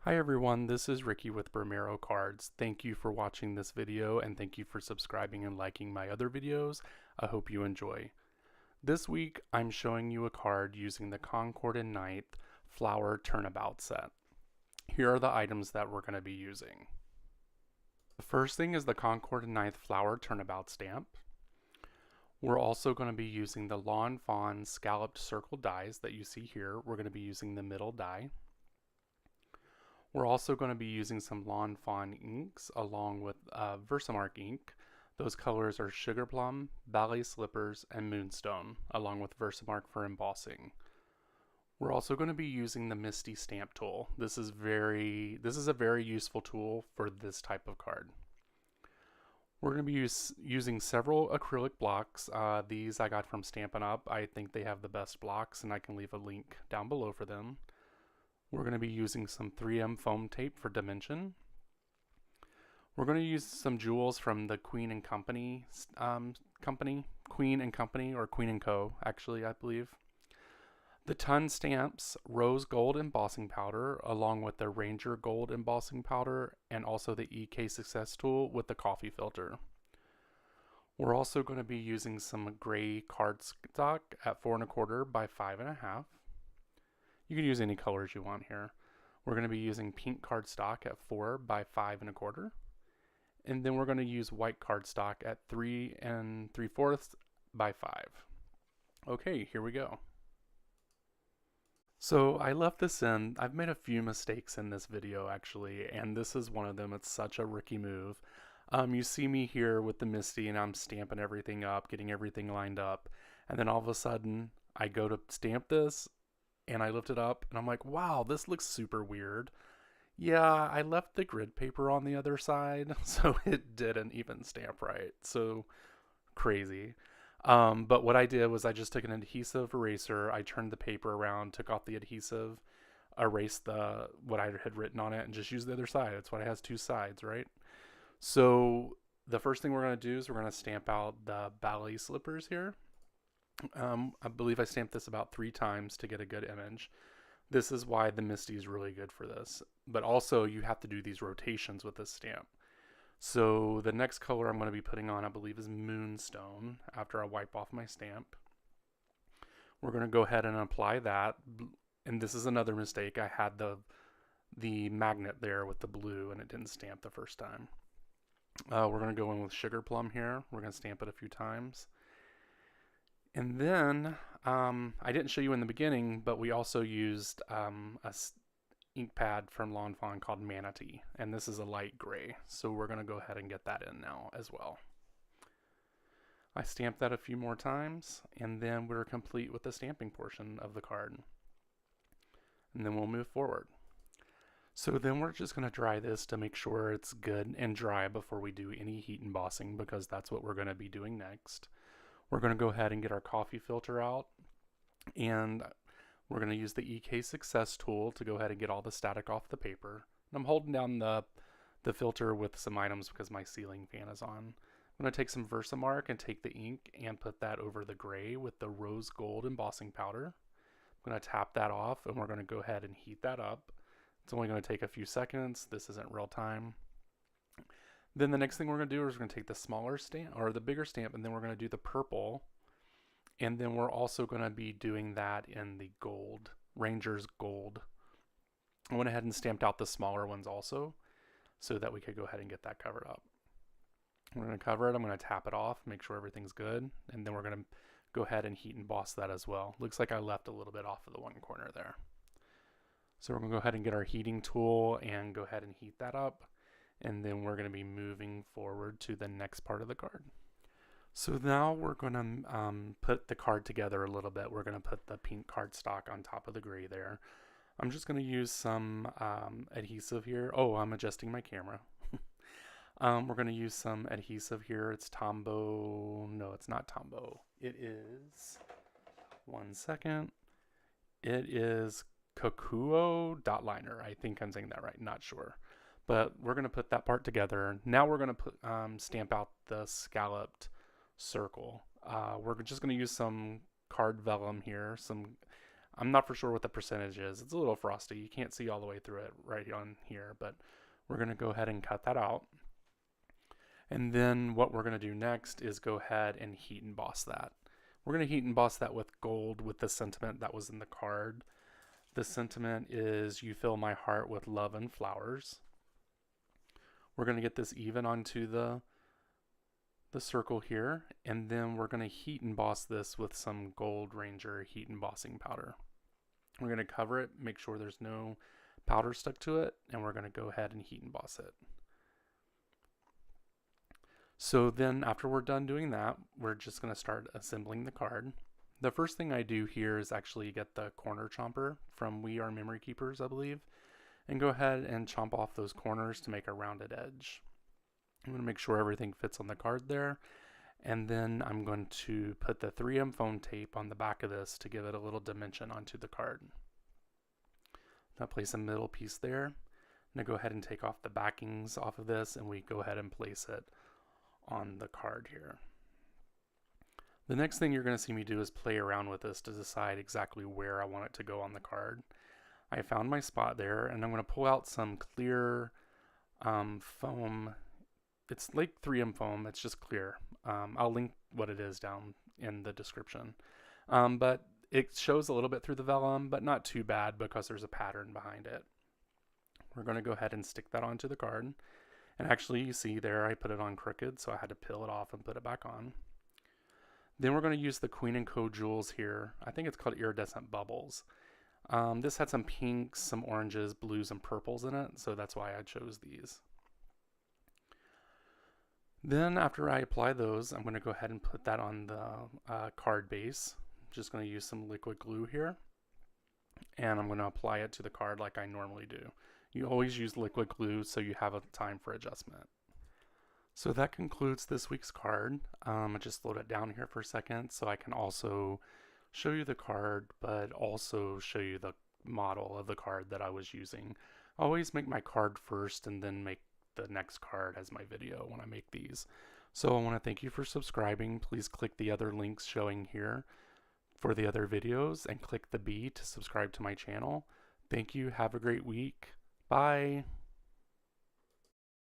Hi everyone, this is Ricky with Bromero Cards. Thank you for watching this video and thank you for subscribing and liking my other videos. I hope you enjoy. This week I'm showing you a card using the Concord and 9th Flower Turnabout set. Here are the items that we're going to be using. The first thing is the Concord and 9th Flower Turnabout stamp. We're also going to be using the Fawn Scalloped Circle dies that you see here. We're going to be using the middle die. We're also going to be using some Fawn inks along with Versamark ink. Those colors are Sugar Plum, Ballet Slippers, and Moonstone, along with Versamark for embossing. We're also going to be using the Misty stamp tool. This is a very useful tool for this type of card. We're going to be using several acrylic blocks. These I got from Stampin' Up. I think they have the best blocks, and I can leave a link down below for them. We're going to be using some 3M foam tape for dimension. We're going to use some jewels from the Queen and Company, Queen and Company, or Queen and Co. actually, I believe. The Ton Stamps Rose Gold Embossing Powder, along with the Ranger Gold Embossing Powder, and also the EK Success Tool with the coffee filter. We're also going to be using some gray cardstock at 4 1/4 by 5 1/2. You can use any colors you want here. We're going to be using pink cardstock at 4 by 5 1/4. And then we're going to use white cardstock at 3 3/4 by 5. Okay, here we go. So I left this in. I've made a few mistakes in this video actually, and this is one of them. It's such a rookie move. You see me here with the Misty and I'm stamping everything up, getting everything lined up. And then all of a sudden I go to stamp this and I lift it up and I'm like, wow, this looks super weird. Yeah, I left the grid paper on the other side, so it didn't even stamp right. So crazy. But what I did was I just took an adhesive eraser, I turned the paper around, took off the adhesive, erased what I had written on it, and just used the other side. That's why it has two sides, right? So the first thing we're going to do is we're going to stamp out the ballet slippers here. I believe I stamped this about 3 times to get a good image. This is why the Misty is really good for this. But also you have to do these rotations with this stamp. So the next color I'm going to be putting on, I believe, is Moonstone after I wipe off my stamp. We're going to go ahead and apply that. And this is another mistake. I had the magnet there with the blue and it didn't stamp the first time. We're going to go in with Sugar Plum here. We're going to stamp it a few times. And then, I didn't show you in the beginning, but we also used a ink pad from Fawn called Manatee, and this is a light gray, so we're going to go ahead and get that in now as well. I stamped that a few more times, and then we're complete with the stamping portion of the card. And then we'll move forward. So then we're just going to dry this to make sure it's good and dry before we do any heat embossing, because that's what we're going to be doing next. We're going to go ahead and get our coffee filter out, and we're going to use the EK Success tool to go ahead and get all the static off the paper. And I'm holding down the filter with some items because my ceiling fan is on. I'm going to take some Versamark and take the ink and put that over the gray with the rose gold embossing powder. I'm going to tap that off and we're going to go ahead and heat that up. It's only going to take a few seconds. This isn't real time. Then the next thing we're going to do is we're going to take the smaller stamp, or the bigger stamp, and then we're going to do the purple. And then we're also going to be doing that in the gold, Ranger's Gold. I went ahead and stamped out the smaller ones also, so that we could go ahead and get that covered up. We're going to cover it. I'm going to tap it off, make sure everything's good, and then we're going to go ahead and heat emboss that as well. Looks like I left a little bit off of the one corner there. So we're going to go ahead and get our heating tool and go ahead and heat that up. And then we're going to be moving forward to the next part of the card. So now we're going to put the card together a little bit. We're going to put the pink cardstock on top of the gray there. I'm just going to use some adhesive here. Oh, I'm adjusting my camera. We're going to use some adhesive here. It's Tombow. No, it's not Tombow. It is, one second. It is Kokuo Dot Liner. I think I'm saying that right. Not sure. But we're going to put that part together. Now we're going to stamp out the scalloped circle. We're just going to use some card vellum here, some I'm not for sure what the percentage is. It's a little frosty. You can't see all the way through it right on here, but we're going to go ahead and cut that out. And then what we're going to do next is go ahead and heat emboss that. We're going to heat emboss that with gold with the sentiment that was in the card. The sentiment is, "You fill my heart with love and flowers." We're going to get this even onto the circle here, and then we're going to heat emboss this with some Gold Ranger heat embossing powder. We're going to cover it, make sure there's no powder stuck to it, and we're going to go ahead and heat emboss it. So then after we're done doing that, we're just going to start assembling the card. The first thing I do here is actually get the corner chomper from We Are Memory Keepers, I believe, and go ahead and chomp off those corners to make a rounded edge. I'm going to make sure everything fits on the card there, and then I'm going to put the 3M foam tape on the back of this to give it a little dimension onto the card. Now place a middle piece there. I'm going to go ahead and take off the backings off of this, and we go ahead and place it on the card here. The next thing you're going to see me do is play around with this to decide exactly where I want it to go on the card. I found my spot there, and I'm going to pull out some clear foam. It's like 3M foam, it's just clear. I'll link what it is down in the description. But it shows a little bit through the vellum, but not too bad because there's a pattern behind it. We're going to go ahead and stick that onto the card. And actually, you see there, I put it on crooked, so I had to peel it off and put it back on. Then we're going to use the Queen & Co. jewels here. I think it's called Iridescent Bubbles. This had some pinks, some oranges, blues, and purples in it, so that's why I chose these. Then after I apply those, I'm going to go ahead and put that on the card base. I'm just going to use some liquid glue here, and I'm going to apply it to the card like I normally do. You always use liquid glue so you have a time for adjustment. So that concludes this week's card. I just load it down here for a second so I can also show you the card, but also show you the model of the card that I was using. I always make my card first and then make the next card as my video when I make these. So I want to thank you for subscribing. Please click the other links showing here for the other videos and click the B to subscribe to my channel. Thank you. Have a great week. Bye.